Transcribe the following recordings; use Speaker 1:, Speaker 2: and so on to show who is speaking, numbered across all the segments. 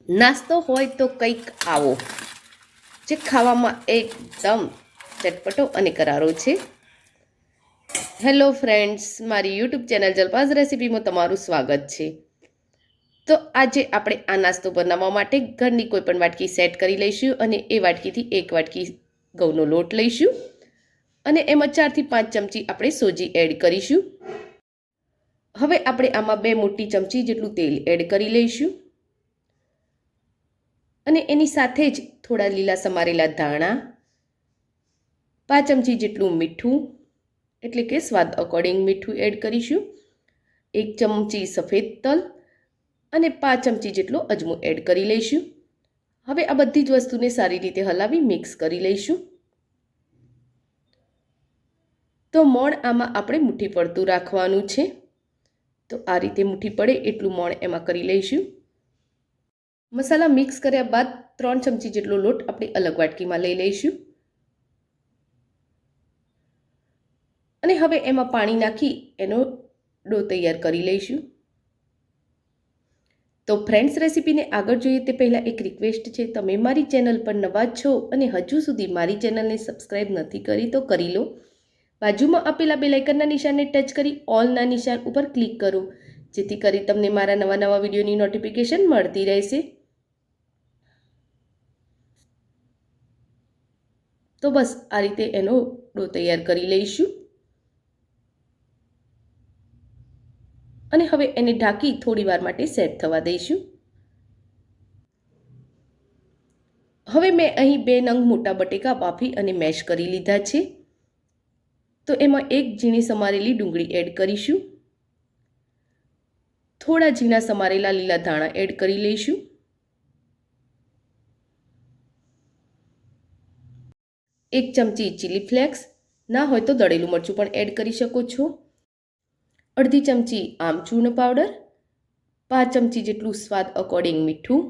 Speaker 1: નાસ્તો હોય તો કંઈક આવો જે ખાવામાં એકદમ ચટપટો અને કરારો છે. હેલો ફ્રેન્ડ્સ, મારી યુટ્યુબ ચેનલ જલપાઝ રેસીપીમાં તમારું સ્વાગત છે. તો આજે આપણે આ નાસ્તો બનાવવા માટે ઘરની કોઈ પણ વાટકી સેટ કરી લઈશું અને એ વાટકીથી એક વાટકી ઘઉંનો લોટ લઈશું અને એમાં 4 થી 5 ચમચી આપણે સોજી એડ કરીશું. હવે આપણે આમાં 2 મોટી ચમચી જેટલું તેલ એડ કરી લઈશું અને એની સાથે જ થોડા લીલા સમારેલા ધાણા, 5 ચમચી જેટલું મીઠું એટલે કે સ્વાદ અકોર્ડિંગ મીઠું એડ કરીશું, 1 ચમચી સફેદ તલ અને 5 ચમચી જેટલો અજમો એડ કરી લઈશું. હવે આ બધી જ વસ્તુને સારી રીતે હલાવી મિક્સ કરી લઈશું. તો મોણ આમાં આપણે મુઠ્ઠી પડતું રાખવાનું છે. તો આ રીતે મુઠ્ઠી પડે એટલું મોણ એમાં કરી લઈશું. મસાલા મિક્સ કર્યા બાદ 3 ચમચી જેટલો લોટ આપણે અલગ વાટકીમાં લઈ લઈશું અને હવે એમાં પાણી નાખી એનો ડો તૈયાર કરી લઈશું. તો ફ્રેન્ડ્સ, રેસીપીને આગળ જોઈએ તે પહેલાં એક રિક્વેસ્ટ છે, તમે મારી ચેનલ પર નવા છો અને હજુ સુધી મારી ચેનલને સબસ્ક્રાઈબ નથી કરી તો કરી લો. બાજુમાં આપેલા બેલ આઇકનના નિશાનને ટચ કરી ઓલના નિશાન ઉપર ક્લિક કરો, જેથી કરી તમને મારા નવા વિડીયોની નોટિફિકેશન મળતી રહેશે. તો બસ આ રીતે એનો ડો તૈયાર કરી લઈશું અને હવે એને ઢાંકી થોડી વાર માટે સેટ થવા દઈશું. હવે મેં અહીં 2 નંગ મોટા બટેકા બાફી અને મેશ કરી લીધા છે. તો એમાં 1 ઝીણી સમારેલી ડુંગળી એડ કરીશું, થોડા ઝીણા સમારેલા લીલા ધાણા એડ કરી લઈશું, 1 ચમચી ચીલી ફ્લેક્સ, ના હોય તો દળેલું મરચું પણ એડ કરી શકો છો, અડધી ચમચી આમચૂર્ણ પાવડર, 5 ચમચી જેટલું સ્વાદ અકોર્ડિંગ મીઠું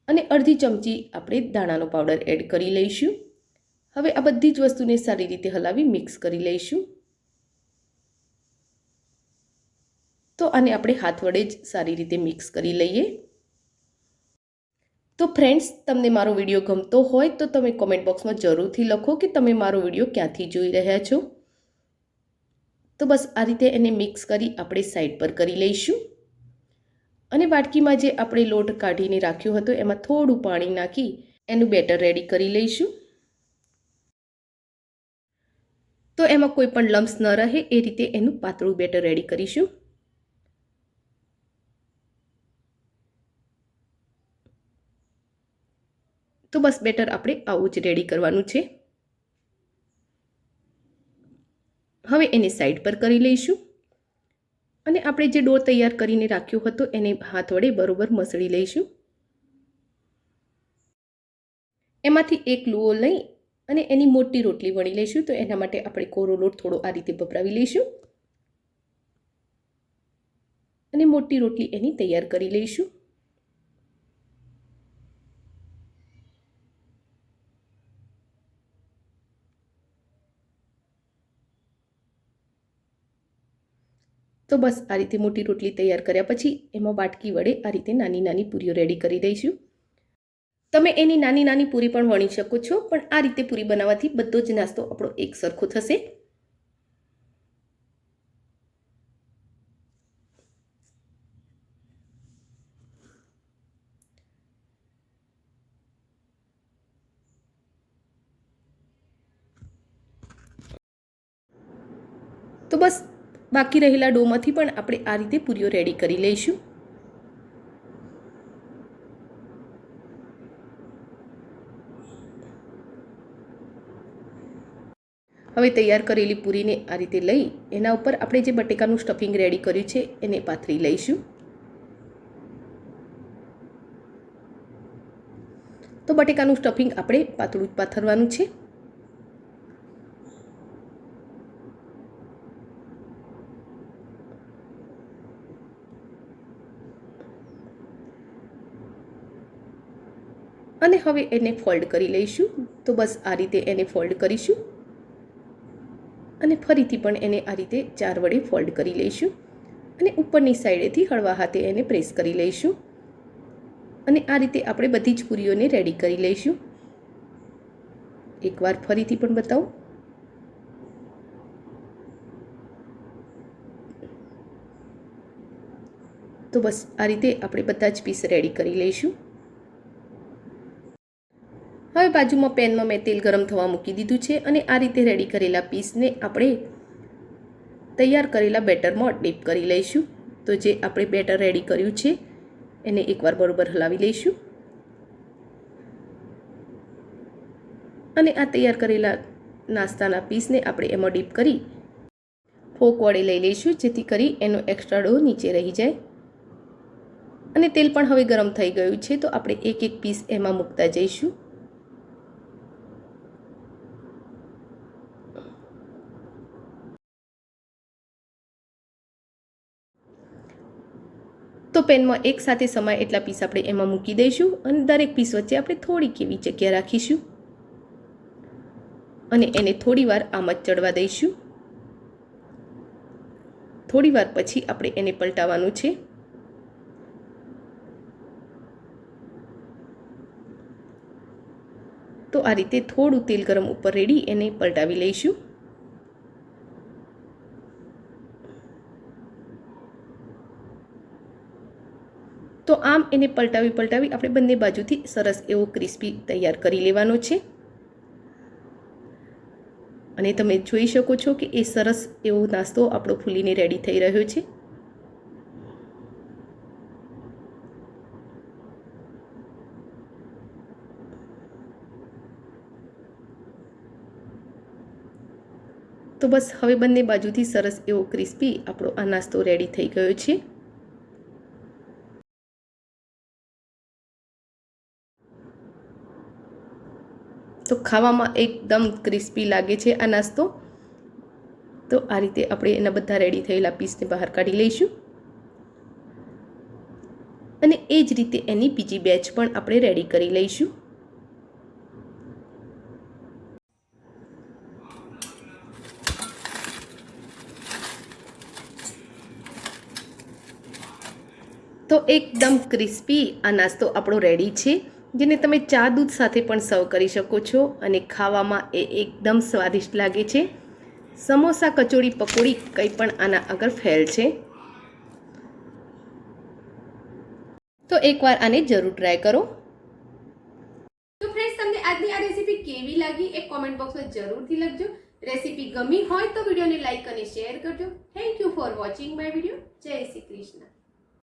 Speaker 1: અને અડધી ચમચી આપણે ધાણાનો પાવડર એડ કરી લઈશું. હવે આ બધી જ વસ્તુને સારી રીતે હલાવી મિક્સ કરી લઈશું. તો આને આપણે હાથ વડે જ સારી રીતે મિક્સ કરી લઈએ. તો ફ્રેન્ડ્સ, તમને મારો વિડીયો ગમતો હોય તો તમે કોમેન્ટ બોક્સમાં જરૂરથી લખો કે તમે મારો વિડીયો ક્યાંથી જોઈ રહ્યા છો. તો બસ આ રીતે એને મિક્સ કરી આપણે સાઈડ પર કરી લઈશું અને વાટકીમાં જે આપણે લોટ કાઢીને રાખ્યો હતો એમાં થોડું પાણી નાખી એનું બેટર રેડી કરી લઈશું. તો એમાં કોઈ પણ લમ્સ ન રહે એ રીતે એનું પાતળું બેટર રેડી કરીશું. તો બસ બેટર આપણે આવું જ રેડી કરવાનું છે. હવે એને સાઈડ પર કરી લઈશું અને આપણે જે ડો તૈયાર કરીને રાખ્યો હતો એને હાથ વડે બરોબર મસળી લઈશું. એમાંથી એક લુઓ લઈ અને એની મોટી રોટલી વણી લઈશું. તો એના માટે આપણે કોરો લોટ થોડો આ રીતે ભભરાવી લઈશું અને મોટી રોટલી એની તૈયાર કરી લઈશું. તો બસ આ રીતે મોટી રોટલી તૈયાર કર્યા પછી એમાં વાટકી વડે આ રીતે નાની નાની પૂરીઓ રેડી કરી દઈશું. તમે એની નાની નાની પૂરી પણ વણી શકો છો, પણ આ રીતે પૂરી બનાવવાથી બધો જ નાસ્તો આપણો એક સરખો થશે. તો બસ બાકી રહેલા ડોમાંથી પણ આપણે આ રીતે પૂરીઓ રેડી કરી લઈશું. હવે તૈયાર કરેલી પૂરીને આ રીતે લઈ એના ઉપર આપણે જે બટેકાનું સ્ટફિંગ રેડી કર્યું છે એને પાથરી લઈશું. તો બટેકાનું સ્ટફિંગ આપણે પાતળું જ પાથરવાનું છે. અને હવે એને ફોલ્ડ કરી લઈશું. તો બસ આ રીતે એને ફોલ્ડ કરીશું અને ફરીથી પણ એને આ રીતે 4 વડે ફોલ્ડ કરી લઈશું અને ઉપરની સાઈડેથી હળવા હાથે એને પ્રેસ કરી લઈશું. અને આ રીતે આપણે બધી જ પૂરીઓને રેડી કરી લઈશું. એકવાર ફરીથી પણ બતાવું. તો બસ આ રીતે આપણે બધા જ પીસ રેડી કરી લઈશું. હવે બાજુમાં પેનમાં મેં તેલ ગરમ થવા મૂકી દીધું છે અને આ રીતે રેડી કરેલા પીસને આપણે તૈયાર કરેલા બેટરમાં ડીપ કરી લઈશું. તો જે આપણે બેટર રેડી કર્યું છે એને એકવાર બરોબર હલાવી લઈશું અને આ તૈયાર કરેલા નાસ્તાના પીસને આપણે એમાં ડીપ કરી ફોક વડે લઈ લઈશું, જેથી કરી એનો એક્સ્ટ્રા ડો નીચે રહી જાય. અને તેલ પણ હવે ગરમ થઈ ગયું છે, તો આપણે એક એક પીસ એમાં મૂકતા જઈશું. તો પેનમાં એક સાથે સમાય એટલા પીસ આપણે એમાં મૂકી દઈશું અને દરેક પીસ વચ્ચે આપણે થોડીક એવી જગ્યા રાખીશું અને એને થોડીવાર આમ જ ચડવા દઈશું. થોડીવાર પછી આપણે એને પલટાવવાનું છે. તો આ રીતે થોડું તેલ ગરમ ઉપર રેડી એને પલટાવી લઈશું. તો આમ એને પલટાવી આપણે બંને બાજુથી સરસ એવો ક્રિસ્પી તૈયાર કરી લેવાનો છે. અને તમે જોઈ શકો છો કે એ સરસ એવો નાસ્તો આપણો ફૂલીને રેડી થઈ રહ્યો છે. તો બસ હવે બંને બાજુથી સરસ એવો ક્રિસ્પી આપણો આ નાસ્તો રેડી થઈ ગયો છે. તો ખાવામાં એકદમ ક્રિસ્પી લાગે છે આ નાસ્તો. તો આ રીતે આપણે એના બધા રેડી થયેલા પીસને બહાર કાઢી લઈશું અને એ જ રીતે એની બીજી બેચ પણ આપણે રેડી કરી લઈશું. તો એકદમ ક્રિસ્પી આ નાસ્તો આપણો રેડી છે, જેને તમે ચા દૂધ સાથે પણ સર્વ કરી શકો છો અને ખાવામાં એ એકદમ સ્વાદિષ્ટ લાગે છે. સમોસા, કચોરી, પકોડી કંઈ પણ આના આગળ ફેલ છે. તો એકવાર આને જરૂર ટ્રાય કરો. તો ફ્રેન્ડ્સ, તમને આજની આ રેસીપી કેવી લાગી એ કોમેન્ટ બોક્સમાં જરૂરથી લખજો. રેસીપી ગમી હોય તો વિડીયોને લાઈક અને શેર કરજો. Thank you for watching my video. જય શ્રી કૃષ્ણ.